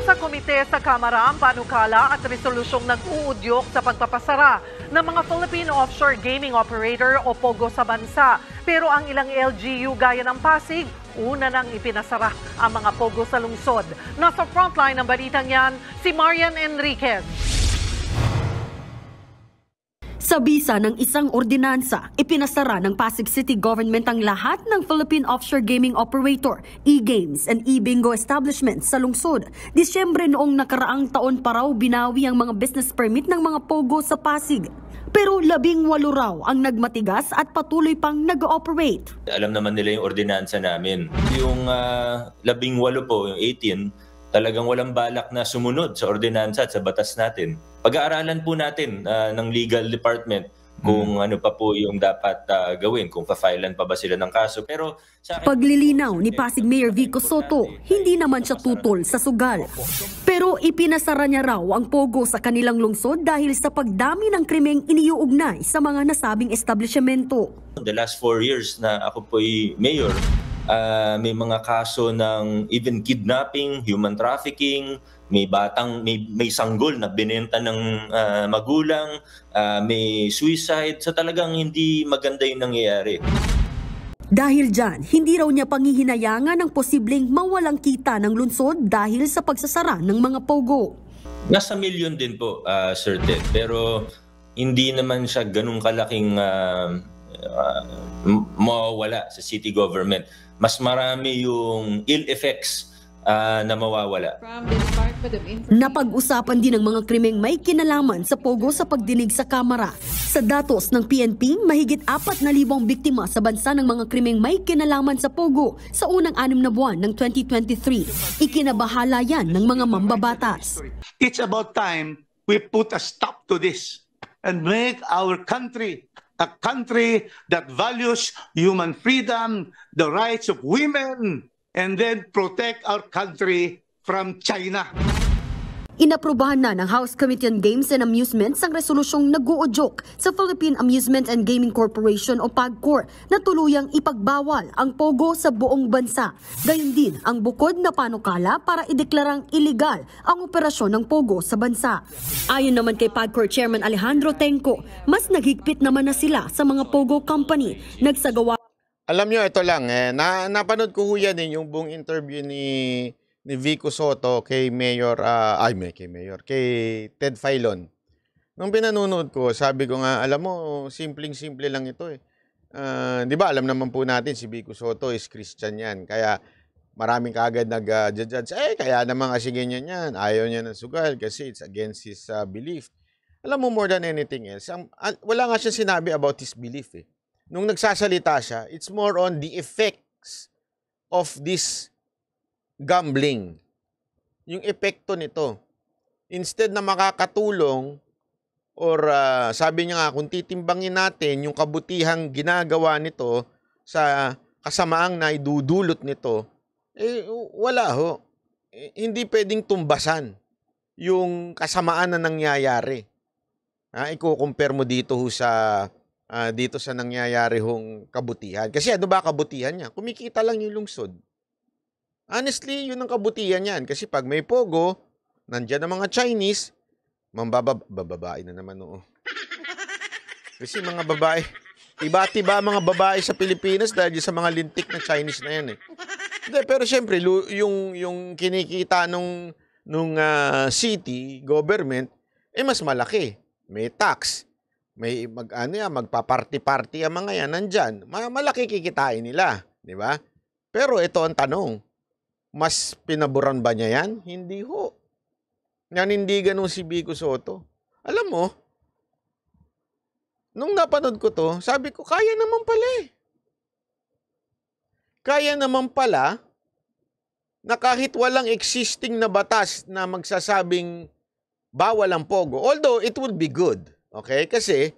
sa komite sa Kamara ang panukala at resolusyong nag-uudyok sa pagpapasara ng mga Philippine Offshore Gaming Operator o POGO sa bansa. Pero ang ilang LGU gaya ng Pasig, una nang ipinasara ang mga POGO sa lungsod. Nasa frontline ng balitang yan, si Marian Enriquez. Sa bisa ng isang ordinansa, ipinasara ng Pasig City Government ang lahat ng Philippine Offshore Gaming Operator, e-games and e-bingo establishments sa lungsod. Disyembre noong nakaraang taon pa raw binawi ang mga business permit ng mga POGO sa Pasig. Pero 18 raw ang nagmatigas at patuloy pang nag-ooperate. Alam naman nila yung ordinansa namin. Yung 18 po, yung 18, talagang walang balak na sumunod sa ordinansa at sa batas natin. Pag-aaralan po natin ng legal department kung ano pa po yung dapat gawin, kung pa-filean pa ba sila ng kaso. Pero sa paglilinaw ni Pasig Mayor Vico Soto, hindi naman siya tutol sa sugal. Pero ipinasara niya raw ang POGO sa kanilang lungsod dahil sa pagdami ng krimeng iniuugnay sa mga nasabing establishmento. The last 4 years na ako po'y mayor, may mga kaso ng even kidnapping, human trafficking, may sanggol na binenta ng magulang, may suicide. So talagang hindi maganda yung nangyayari. Dahil dyan, hindi raw niya pangihinayangan ang posibleng mawalang kita ng lungsod dahil sa pagsasara ng mga POGO. Nasa milyon din po, Sir Ted. Pero hindi naman siya ganun kalaking mawawala sa city government. Mas marami yung ill effects na mawawala. Napag-usapan din ng mga krimeng may kinalaman sa POGO sa pagdinig sa Kamara. Sa datos ng PNP, mahigit 4,000 biktima sa bansa ng mga krimeng may kinalaman sa POGO sa unang 6 na buwan ng 2023. Ikinabahala yan ng mga mambabatas. It's about time we put a stop to this and make our country a country that values human freedom, the rights of women, and then protect our country from China. Inaprubahan na ng House Committee on Games and Amusements ang resolusyong nag-uudyok sa Philippine Amusement and Gaming Corporation o PAGCOR na tuluyang ipagbawal ang POGO sa buong bansa. Gayon din ang bukod na panukala para ideklarang iligal ang operasyon ng POGO sa bansa. Ayon naman kay PAGCOR Chairman Alejandro Tenco, mas naghigpit naman na sila sa mga POGO company. Nagsagawa. Alam nyo, ito lang, napanood ko yan yung buong interview ni Vico Soto kay kay Ted Filon. Nung pinanonood ko, sabi ko nga, alam mo, simpleng-simple lang ito eh. Di ba, alam naman po natin si Vico Soto is Christian yan. Kaya maraming kaagad nag-judge, kaya naman kasi ganyan yan. Ayaw niya ng sugal kasi it's against his belief. Alam mo, more than anything else, wala nga siya sinabi about his belief eh. Nung nagsasalita siya, it's more on the effects of this gambling. Yung epekto nito. Instead na makakatulong or sabi niya nga kung titimbangin natin yung kabutihang ginagawa nito sa kasamaang na idudulot nito, wala ho. Hindi pwedeng tumbasan yung kasamaan na nangyayari. Iko-compare mo dito ho sa dito sa nangyayari hong kabutihan. Kasi ano ba kabutihan niya? Kumikita lang yung lungsod. Honestly, yun ang kabutihan yan. Kasi pag may POGO, nandyan ang mga Chinese, babae na naman oo. Kasi mga babae, iba-tiba mga babae sa Pilipinas dahil sa mga lintik na Chinese na yan eh. Hindi, pero syempre, yung kinikita nung city, government, mas malaki. May tax. May magpa-party-party ang mga yan nandyan. Malaki kikitain nila. Di ba? Pero ito ang tanong. Mas pinaburan ba niya yan? Hindi ho. Nanindigan nung si Vico Soto. Alam mo, nung napanood ko to, sabi ko, kaya naman pala eh. Kaya naman pala na kahit walang existing na batas na magsasabing bawal ang POGO. Although, it would be good. Okay? Kasi,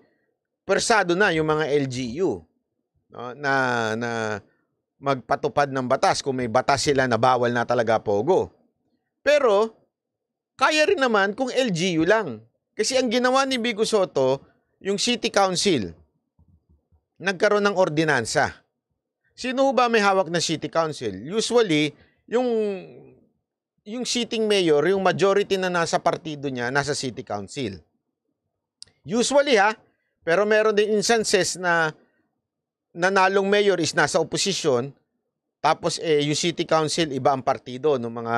persado na yung mga LGU no, na magpatupad ng batas kung may batas sila na bawal na talaga POGO. Pero, kaya rin naman kung LGU lang. Kasi ang ginawa ni Vico Soto, yung City Council, nagkaroon ng ordinansa. Sino ba may hawak na City Council? Usually, yung yung sitting mayor, yung majority na nasa partido niya, nasa city council. Usually pero meron din instances na nanalong mayor is nasa opposition, tapos yung city council iba ang partido ng mga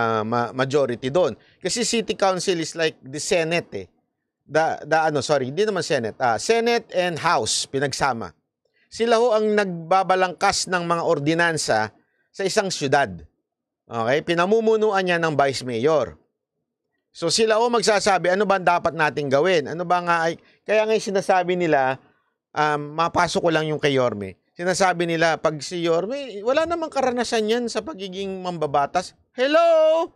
majority doon. Kasi city council is like the Senate hindi naman Senate. Senate and House pinagsama. Sila ho ang nagbabalangkas ng mga ordinansa sa isang syudad. Okay? Pinamumunuan niya ng vice mayor. So sila ho magsasabi, ano ba dapat nating gawin? Ano ba nga ay... Kaya nga sinasabi nila, mapasok ko lang yung kay Yorme. Sinasabi nila, pag si Yorme, wala namang karanasan yan sa pagiging mambabatas. Hello!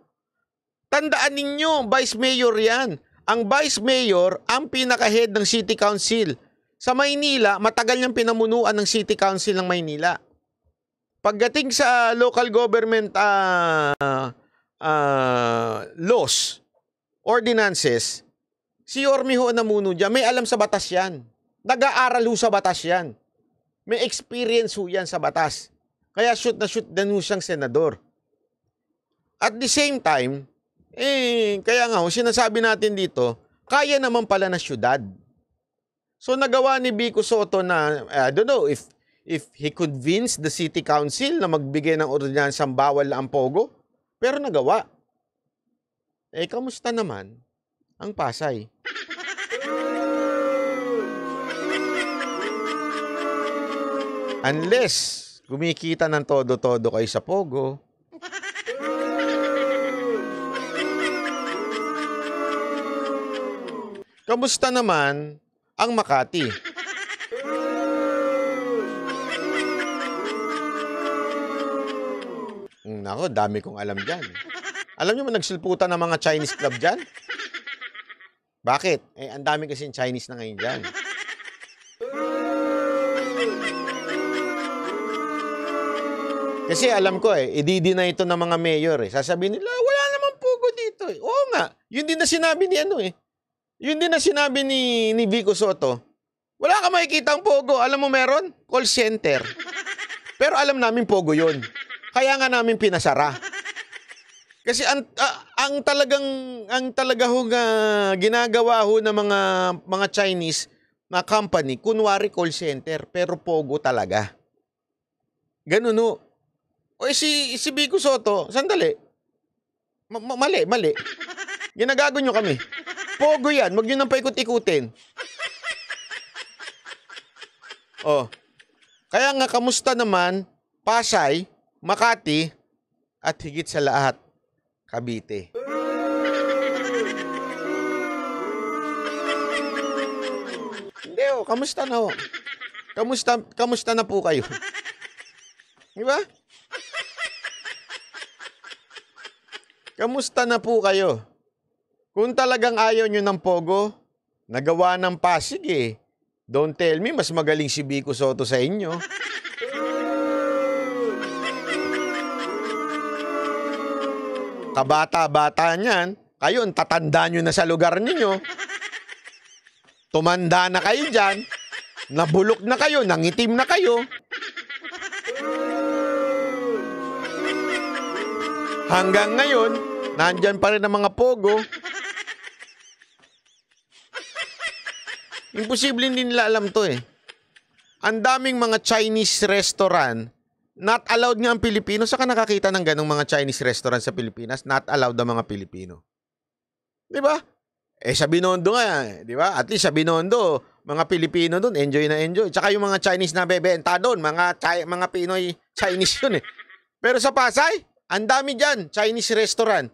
Tandaan ninyo, vice mayor yan. Ang vice mayor, ang pinaka-head ng city council. Sa Maynila, matagal niyang pinamunuan ng city council ng Maynila. Pagdating sa local government laws, ordinances, si Yorme ho namuno dyan. May alam sa batas yan. Nag-aaral ho sa batas yan. May experience ho yan sa batas. Kaya shoot na shoot din ho siyang senador. At the same time, kaya nga ho, sinasabi natin dito, kaya naman pala na syudad. So nagawa ni Vico Sotto na, I don't know, if he convinced the city council na magbigay ng ordinansang bawal ang pogo, pero nagawa. Kamusta naman ang Pasay? Unless kumikita ng todo-todo kayo sa pogo, kamusta naman ang Makati? Nako, dami kong alam dyan. Alam niyo ba nagsulputan ng mga Chinese club dyan? Bakit? Ang dami kasing Chinese na ngayon dyan. Kasi alam ko ididina ito ng mga mayor Sasabihin nila, wala namang pugo dito Oo nga, yun din na sinabi ni Yun din na sinabi ni Vico Sotto. Wala ka makikita ang pogo. Alam mo meron? Call center. Pero alam namin pogo yun. Kaya nga namin pinasara. Kasi ang talaga ginagawa ho ng mga Chinese na company, kunwari call center, pero pogo talaga. Ganun ho. Si Vico Sotto, sandali. Mali. Ginagago nyo kami. Pogo yan, wag nyo nang paikot-ikutin. Kaya nga, kamusta naman Pasay, Makati, at higit sa lahat, Cavite. Hindi kamusta na ho? Kamusta na po kayo? Di ba? Kamusta na po kayo? Kung talagang ayaw nyo ng pogo, nagawa ng Pasig Don't tell me, mas magaling si Vico Sotto sa inyo. Kabata-bata niyan, kayo, tatanda nyo na sa lugar ninyo. Tumanda na kayo dyan. Nabulok na kayo, nangitim na kayo. Hanggang ngayon, nandyan pa rin ang mga pogo. Imposible hindi nila alam to Ang daming mga Chinese restaurant, not allowed nga ang Pilipino. Saka nakakita ng ganong mga Chinese restaurant sa Pilipinas, not allowed ang mga Pilipino. Di ba? Sa Binondo nga, di ba? At least sa Binondo, mga Pilipino doon, enjoy na enjoy. Tsaka yung mga Chinese na bebenta doon, mga Pinoy Chinese yun Pero sa Pasay, ang dami dyan, Chinese restaurant.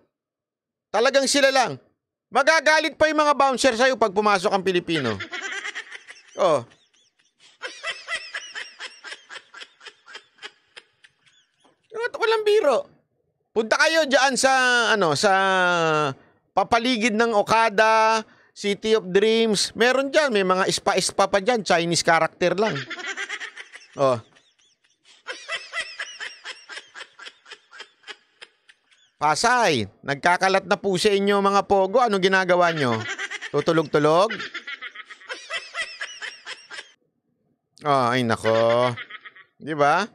Talagang sila lang. Magagalit pa yung mga bouncer sa'yo pag pumasok ang Pilipino. Walang biro. Punta kayo diyan sa papaligid ng Okada, City of Dreams. Meron diyan, may mga spa pa diyan, Chinese character lang. Pasay, nagkakalat na po sa inyo mga pogo. Ano ginagawa nyo? Tutulog-tulog? Ay nako. Di ba?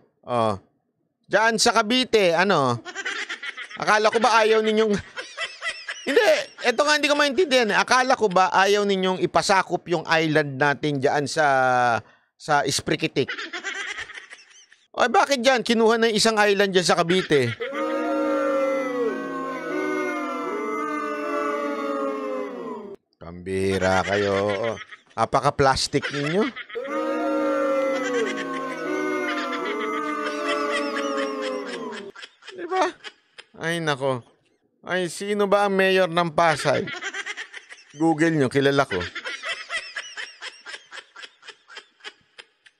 Diyan sa Cavite, Akala ko ba ayaw ninyong Hindi, eto nga hindi ko maintindihan. Akala ko ba ayaw ninyong ipasakop yung island natin diyan sa Isprikitik? Ay, bakit diyan? Kinuha na yung isang island diyan sa Cavite. Pambira kayo. Apaka-plastic ninyo. Diba? Ay, nako. Ay, sino ba ang mayor ng Pasay? Google nyo, kilala ko.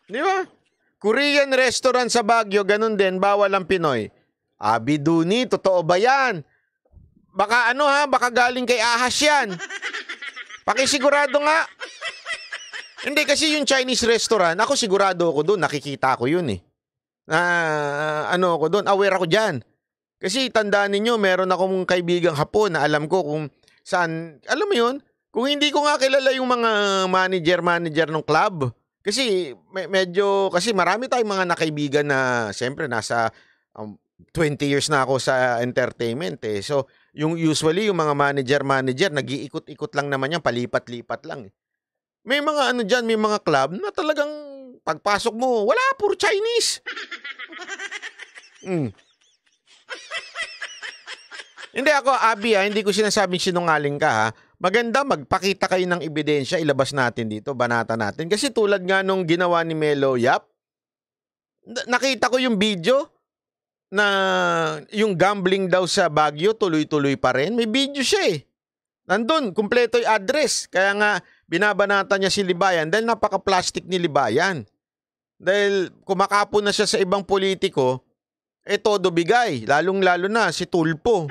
Di ba? Korean restaurant sa Baguio, ganun din, bawal ang Pinoy. Abi Duni, totoo ba yan? Baka baka galing kay Ahas yan. Pakisigurado nga. Hindi, kasi yung Chinese restaurant, ako sigurado ako doon, nakikita ko yun eh. Ako doon, aware ako dyan. Kasi tandaan ninyo, meron akong kaibigang Hapon na alam ko kung saan, alam mo yun, kung hindi ko nga kilala yung mga manager ng club. Kasi kasi marami tayong mga nakaibigan na siyempre nasa 20 years na ako sa entertainment eh. So, usually yung mga manager, nag-iikot-ikot lang naman yan, palipat-lipat lang eh. May mga dyan, may mga club na talagang pagpasok mo, wala, puro Chinese. Hindi ako, Abi, hindi ko sinasabing sinungaling ka ha. Maganda magpakita kayo ng ebidensya, ilabas natin dito, banata natin. Kasi tulad nga nung ginawa ni Melo Yap, nakita ko yung video na yung gambling daw sa Baguio, tuloy-tuloy pa rin. May video siya eh. Nandun, kumpleto yung address. Kaya nga, binabanata niya si Libayan dahil napaka-plastic ni Libayan. Dahil kumakapon na siya sa ibang politiko, todo bigay. Lalong-lalo na si Tulpo.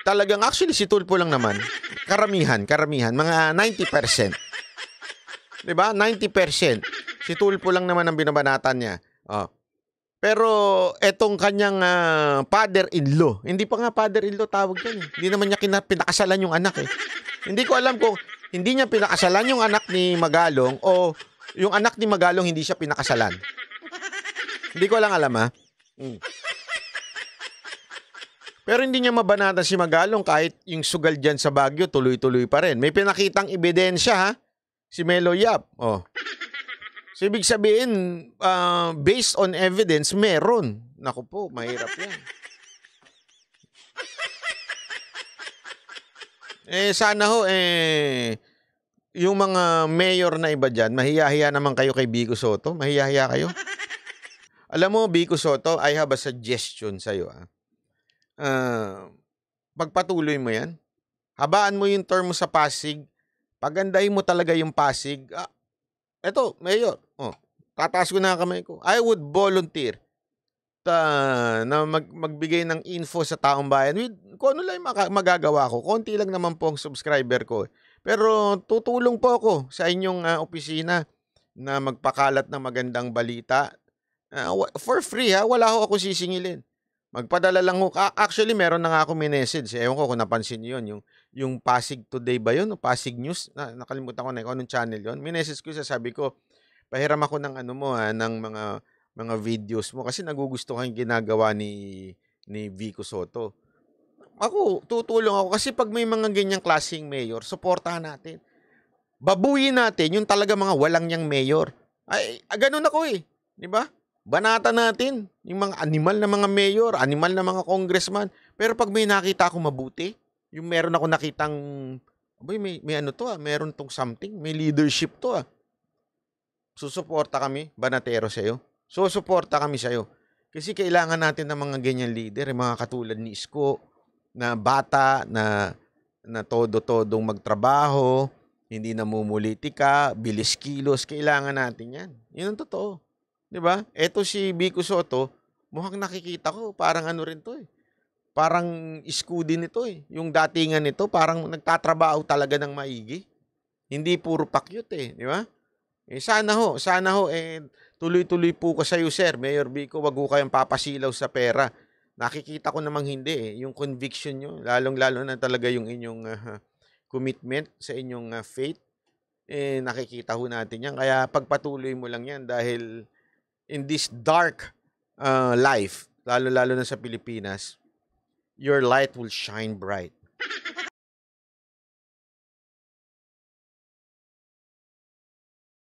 Talagang actually si Tulpo lang naman. Karamihan. Mga 90%. Diba? 90%. Si Tulpo lang naman ang binabanatan niya. Pero etong kanyang father-in-law. Hindi pa nga father-in-law tawag yan. Hindi naman niya pinakasalan yung anak eh. Hindi ko alam kung hindi niya pinakasalan yung anak ni Magalong o yung anak ni Magalong hindi siya pinakasalan. Hindi ko lang alam ha. Pero hindi niya mabanatan si Magalong kahit yung sugal dyan sa Baguio tuloy-tuloy pa rin. May pinakitang ebidensya ha. Si Melo Yap. So, ibig sabihin, based on evidence, meron. Naku po, mahirap yan. Sana yung mga mayor na iba dyan, mahiya-hiya naman kayo kay Vico Soto. Mahiya-hiya kayo. Alam mo, Vico Soto, I have a suggestion sa'yo. Pagpatuloy mo yan. Habaan mo yung term mo sa Pasig. Pagandahin mo talaga yung Pasig. Eto, mayor. Tataas ko na ang kamay ko. I would volunteer na magbigay ng info sa taong bayan. Kung ano lang magagawa ko. Konti lang naman po ang subscriber ko. Pero tutulong po ako sa inyong opisina na magpakalat ng magandang balita. For free ha. Wala ho ako sisingilin. Magpadala lang ho. Actually, meron na nga ako minessage. Ewan ko kung napansin nyo yun. Yung Pasig Today ba yun? O Pasig News? Nakalimutan ko na kung anong channel yun. Minessage ko, sabi ko, pahiram ako ng ng mga videos mo kasi nagugustuhan yung ginagawa ni Vico Soto. Ako, tutulong ako kasi pag may mga ganyang klaseng mayor, suportahan natin. Babuyin natin yung talaga mga walang niyang mayor. Ay, ganun ako eh. Di ba? Banata natin yung mga animal na mga mayor, animal na mga congressman. Pero pag may nakita ako mabuti, yung meron ako nakitang, may meron tong something, may leadership to Susuporta kami, Banatero sa'yo. Susuporta kami sa'yo. Kasi kailangan natin ng mga ganyan leader, yung mga katulad ni Isko, na bata, na todo-todong magtrabaho, hindi namumulitika, bilis kilos, kailangan natin yan. Yun ang totoo. Diba? Eto si Vico Soto, mukhang nakikita ko, parang rin to Parang Isko din ito Yung datingan nito, parang nagtatrabaho talaga ng maigi. Hindi puro pakyut di ba? Sana ho, tuloy-tuloy po ko sa iyo, sir. Mayor Vico, wag ho kayong papasilaw sa pera. Nakikita ko namang hindi yung conviction nyo, lalong-lalo na talaga yung inyong commitment sa inyong faith. Nakikita ho natin yan. Kaya pagpatuloy mo lang yan dahil in this dark life, lalo-lalo na sa Pilipinas, your light will shine bright.